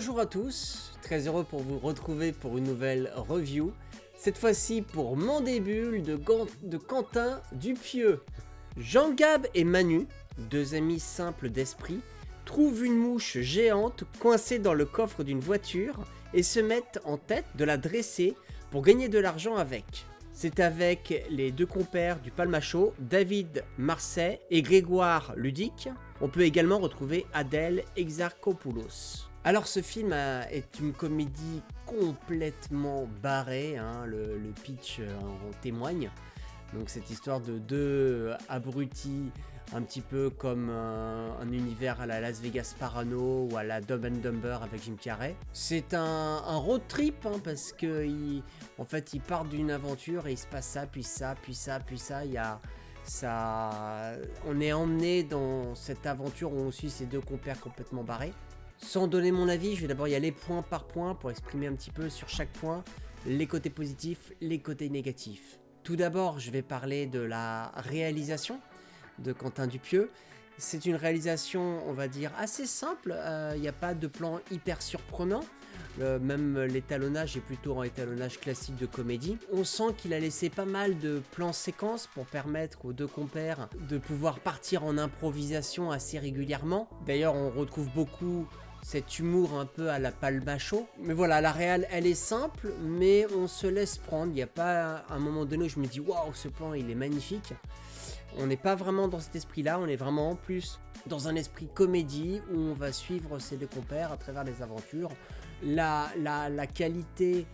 Bonjour à tous, très heureux pour vous retrouver pour une nouvelle review. Cette fois-ci pour Mandibule de Quentin Dupieux. Jean-Gab et Manu, deux amis simples d'esprit, trouvent une mouche géante coincée dans le coffre d'une voiture et se mettent en tête de la dresser pour gagner de l'argent avec. C'est avec les deux compères du Palmachot, David Marseille et Grégoire Ludic. On peut également retrouver Adèle Exarchopoulos. Alors ce film est une comédie complètement barrée, hein, le pitch en témoigne. Donc cette histoire de deux abrutis, un petit peu comme un univers à la Las Vegas Parano ou à la Dumb and Dumber avec Jim Carrey. C'est un road trip hein, parce que en fait ils partent d'une aventure et il se passe ça, puis ça, puis ça, puis ça. On est emmené dans cette aventure où on suit ces deux compères complètement barrés. Sans donner mon avis, je vais d'abord y aller point par point pour exprimer un petit peu sur chaque point les côtés positifs, les côtés négatifs. Tout d'abord, je vais parler de la réalisation de Quentin Dupieux. C'est une réalisation, on va dire, assez simple. Il n'y a pas de plan hyper surprenant. Même l'étalonnage est plutôt en étalonnage classique de comédie. On sent qu'il a laissé pas mal de plans séquences pour permettre aux deux compères de pouvoir partir en improvisation assez régulièrement. D'ailleurs, on retrouve beaucoup cet humour un peu à la Palmachot. Mais voilà, la réal, elle est simple, mais on se laisse prendre. Il n'y a pas un moment donné où je me dis « Waouh, ce plan, il est magnifique !» On n'est pas vraiment dans cet esprit-là, on est vraiment plus dans un esprit comédie où on va suivre ces deux compères à travers les aventures. La qualité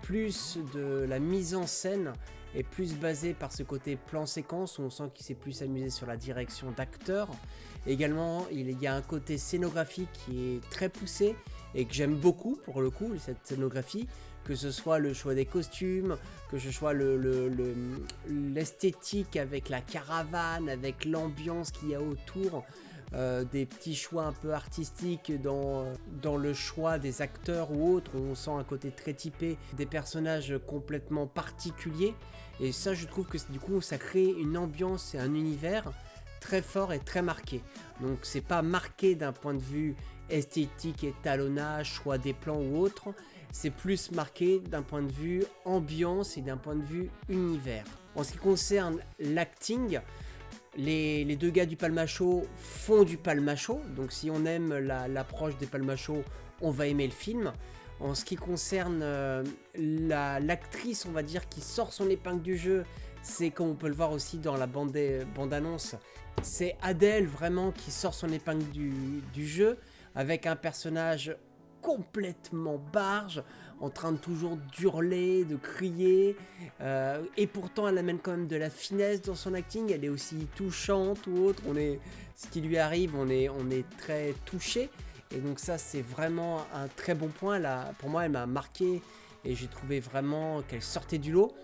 plus de la mise en scène est plus basée par ce côté plan-séquence où on sent qu'il s'est plus amusé sur la direction d'acteurs. Également, il y a un côté scénographique qui est très poussé et que j'aime beaucoup pour le coup, cette scénographie. Que ce soit le choix des costumes, que ce soit l'esthétique avec la caravane, avec l'ambiance qu'il y a autour, des petits choix un peu artistiques dans le choix des acteurs ou autres, où on sent un côté très typé, des personnages complètement particuliers. Et ça, je trouve que du coup, ça crée une ambiance et un univers très fort et très marqué. Donc, c'est pas marqué d'un point de vue esthétique, étalonnage, choix des plans ou autre. C'est plus marqué d'un point de vue ambiance et d'un point de vue univers. En ce qui concerne l'acting, les deux gars du Palmachot font du Palmachot. Donc si on aime l'approche des Palmachot, on va aimer le film. En ce qui concerne l'actrice, on va dire, qui sort son épingle du jeu, c'est comme on peut le voir aussi dans la bande-annonce, c'est Adèle vraiment qui sort son épingle du jeu avec un personnage complètement barge, en train de toujours d'hurler, de crier, et pourtant elle amène quand même de la finesse dans son acting, elle est aussi touchante ou autre, ce qui lui arrive, on est très touché, et donc ça c'est vraiment un très bon point. Là, pour moi elle m'a marqué, et j'ai trouvé vraiment qu'elle sortait du lot.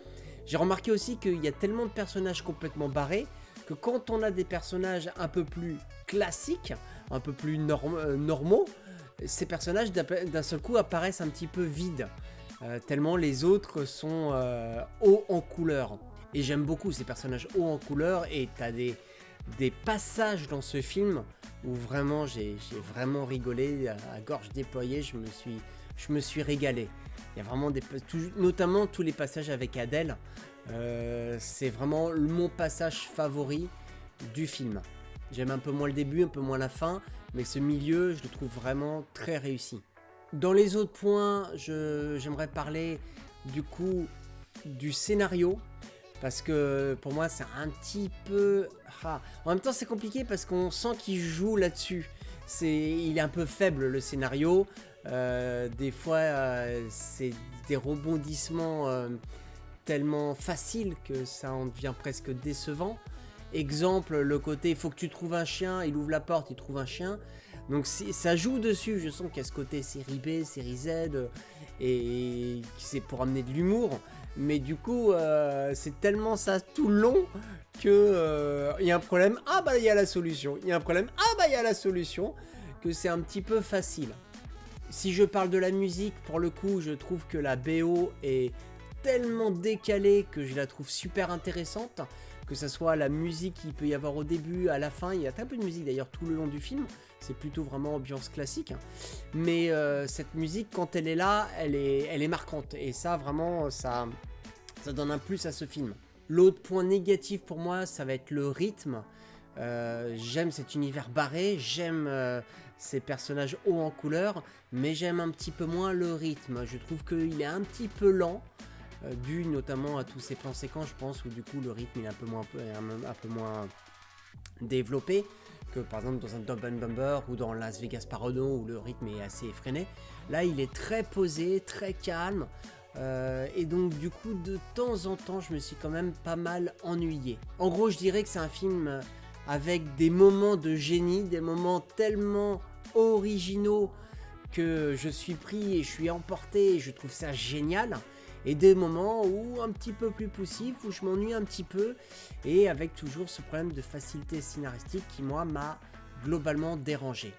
J'ai remarqué aussi qu'il y a tellement de personnages complètement barrés, que quand on a des personnages un peu plus classiques, un peu plus normaux, ces personnages d'un seul coup apparaissent un petit peu vides, tellement les autres sont hauts en couleur. Et j'aime beaucoup ces personnages hauts en couleur, et t'as des passages dans ce film où vraiment j'ai vraiment rigolé à gorge déployée, je me suis régalé. Il y a vraiment notamment tous les passages avec Adèle, c'est vraiment mon passage favori du film. J'aime un peu moins le début, un peu moins la fin, mais ce milieu, je le trouve vraiment très réussi. Dans les autres points, j'aimerais parler du coup du scénario, parce que pour moi c'est un petit peu... En même temps c'est compliqué parce qu'on sent qu'il joue là-dessus. Il est un peu faible le scénario, des fois c'est des rebondissements tellement faciles que ça en devient presque décevant. Exemple, le côté il faut que tu trouves un chien, il ouvre la porte, il trouve un chien. Donc ça joue dessus, je sens qu'il y a ce côté série B, série Z, et c'est pour amener de l'humour. Mais du coup, c'est tellement ça tout le long que il y a un problème, ah bah il y a la solution. Il y a un problème, ah bah il y a la solution, que c'est un petit peu facile. Si je parle de la musique, pour le coup, je trouve que la BO est tellement décalée que je la trouve super intéressante. que ce soit la musique qu'il peut y avoir au début, à la fin. Il y a très peu de musique d'ailleurs tout le long du film, c'est plutôt vraiment ambiance classique. Mais cette musique, quand elle est là, elle est marquante. Et ça, vraiment, ça donne un plus à ce film. L'autre point négatif pour moi, ça va être le rythme. J'aime cet univers barré, j'aime ces personnages hauts en couleur, mais j'aime un petit peu moins le rythme. Je trouve qu'il est un petit peu lent, dû notamment à tous ces plans séquences, je pense, où du coup le rythme est un peu moins développé que par exemple dans un Dumb and Dumber ou dans Las Vegas Parano où le rythme est assez effréné. Là, il est très posé, très calme. Et donc du coup de temps en temps je me suis quand même pas mal ennuyé. En gros, je dirais que c'est un film avec des moments de génie, des moments tellement originaux que je suis pris et je suis emporté et je trouve ça génial, et des moments où un petit peu plus poussifs, où je m'ennuie un petit peu, et avec toujours ce problème de facilité scénaristique qui moi m'a globalement dérangé.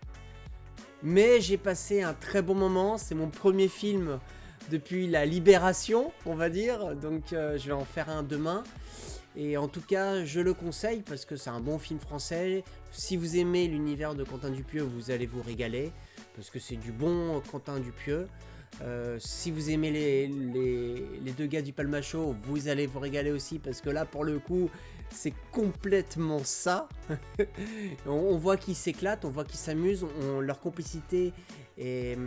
Mais j'ai passé un très bon moment, c'est mon premier film depuis la Libération, on va dire, donc je vais en faire un demain. Et en tout cas, je le conseille parce que c'est un bon film français. Si vous aimez l'univers de Quentin Dupieux, vous allez vous régaler parce que c'est du bon Quentin Dupieux. Si vous aimez les deux gars du Palmacho, vous allez vous régaler aussi parce que là, pour le coup, c'est complètement ça. On voit qu'ils s'éclatent, on voit qu'ils s'amusent, leur complicité est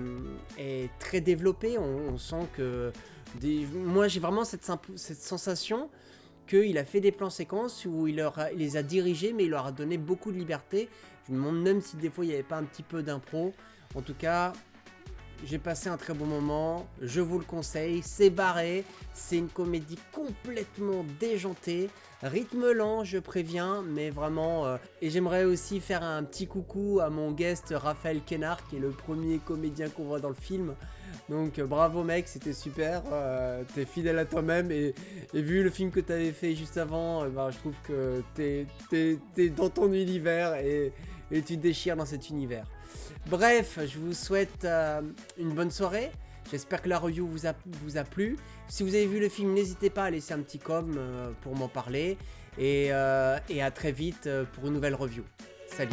très développée. On sent que... Moi, j'ai vraiment cette sensation qu'il a fait des plans séquences où il les a dirigés, mais il leur a donné beaucoup de liberté. Je me demande même si des fois il n'y avait pas un petit peu d'impro. En tout cas, j'ai passé un très bon moment, je vous le conseille, c'est barré, c'est une comédie complètement déjantée, rythme lent, je préviens, mais vraiment... Et j'aimerais aussi faire un petit coucou à mon guest Raphaël Quénard, qui est le premier comédien qu'on voit dans le film. Donc bravo mec, c'était super, t'es fidèle à toi-même, et vu le film que t'avais fait juste avant, je trouve que t'es dans ton univers et tu te déchires dans cet univers. Bref, je vous souhaite une bonne soirée. J'espère que la review vous a plu. Si vous avez vu le film, n'hésitez pas à laisser un petit com pour m'en parler. Et à très vite pour une nouvelle review. Salut.